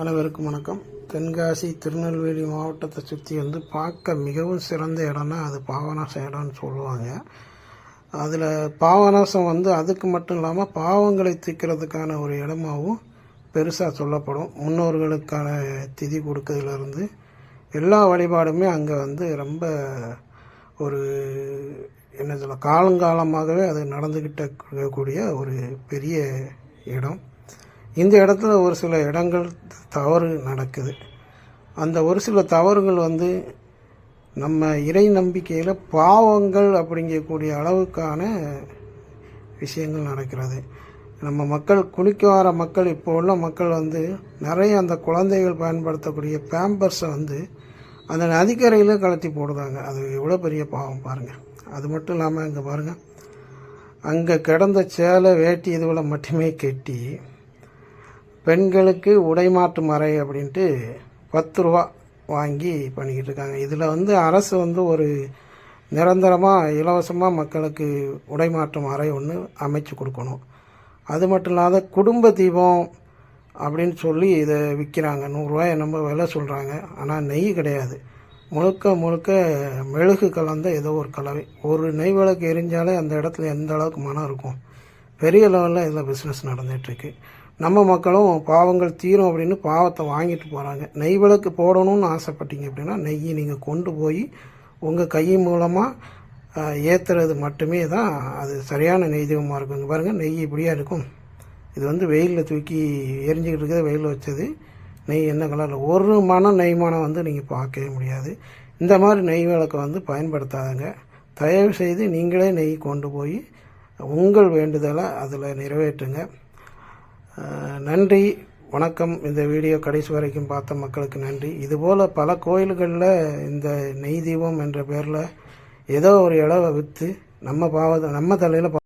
அனைவருக்கும் வணக்கம். தென்காசி திருநெல்வேலி மாவட்டத்தை சுற்றி பார்க்க மிகவும் சிறந்த இடம்னா அது பாபநாசம் இடம்னு சொல்லுவாங்க. அதில் பாபநாசம் அதுக்கு மட்டும் இல்லாமல் பாவங்களை தீர்க்கிறதுக்கான ஒரு இடமாகவும் பெருசாக சொல்லப்படும். முன்னோர்களுக்கான திதி கொடுக்கறதுலேருந்து எல்லா வழிபாடுமே அங்கே ரொம்ப ஒரு என்ன சொல்ல காலங்காலமாகவே அது நடந்துக்கிட்ட இருக்கக்கூடிய ஒரு பெரிய இடம். இந்த இடத்துல ஒரு சில இடங்கள் தவறு நடக்குது. அந்த ஒரு சில தவறுகள் நம்ம இறை நம்பிக்கையில் பாவங்கள் அப்படிங்கக்கூடிய அளவுக்கான விஷயங்கள் நடக்கிறது. நம்ம மக்கள் குளிக்க வர மக்கள் இப்போ உள்ள மக்கள் நிறைய அந்த குழந்தைகள் பயன்படுத்தக்கூடிய பேம்பர்ஸை அந்த நதிக்கரையில் கலத்தி போடுதாங்க. அது எவ்வளோ பெரிய பாவம் பாருங்கள். அது மட்டும் இல்லாமல் இங்கே பாருங்கள், அங்கே கிடந்த சேலை வேட்டி இதுவில் மட்டுமே கட்டி பெண்களுக்கு உடைமாற்று மறை அப்படின்ட்டு 10 ரூபா வாங்கி பண்ணிக்கிட்டு இருக்காங்க. இதில் அரசு ஒரு நிரந்தரமாக இலவசமாக மக்களுக்கு உடைமாற்று மறை ஒன்று அமைச்சு கொடுக்கணும். அது மட்டும் இல்லாத குடும்ப தீபம் அப்படின்னு சொல்லி இதை விற்கிறாங்க. 100 ரூபாய் நம்ம விலை சொல்கிறாங்க. ஆனால் நெய் கிடையாது, முழுக்க மெழுகு கலந்த ஏதோ ஒரு கலவை. ஒரு நெய் விளக்கு எரிஞ்சாலே அந்த இடத்துல எந்த அளவுக்கு மனம் இருக்கும். பெரிய லெவலில் இதில் பிஸ்னஸ் நடந்துகிட்ருக்கு. நம்ம மக்களும் பாவங்கள் தீரும் அப்படின்னு பாவத்தை வாங்கிட்டு போகிறாங்க. நெய் விளக்கு போடணும்னு ஆசைப்பட்டீங்க அப்படின்னா நெய்யை நீங்கள் கொண்டு போய் உங்கள் கை மூலமாக ஏற்றுறது மட்டுமே தான் அது சரியான நெய் தீபமாக இருக்கும். இங்கே பாருங்கள், நெய் இப்படியா இருக்கும். இது வெயிலில் தூக்கி எரிஞ்சிக்கிட்டு இருக்கிறது, வெயிலில் வச்சது. நெய் என்ன கலரில் ஒரு மனம் நெய் மனம் நீங்கள் பார்க்கவே முடியாது. இந்த மாதிரி நெய் விளக்கை பயன்படுத்தாதங்க. தயவு செய்து நீங்களே நெய் கொண்டு போய் உங்கள் வேண்டுதலை அதில் நிறைவேற்றுங்க. நன்றி, வணக்கம். இந்த வீடியோ கடைசி வரைக்கும் பார்த்த மக்களுக்கு நன்றி. இதுபோல் பல கோயில்களில் இந்த நெய் தீபம் என்ற பேரில் ஏதோ ஒரு இளவை விற்று நம்ம தலையில்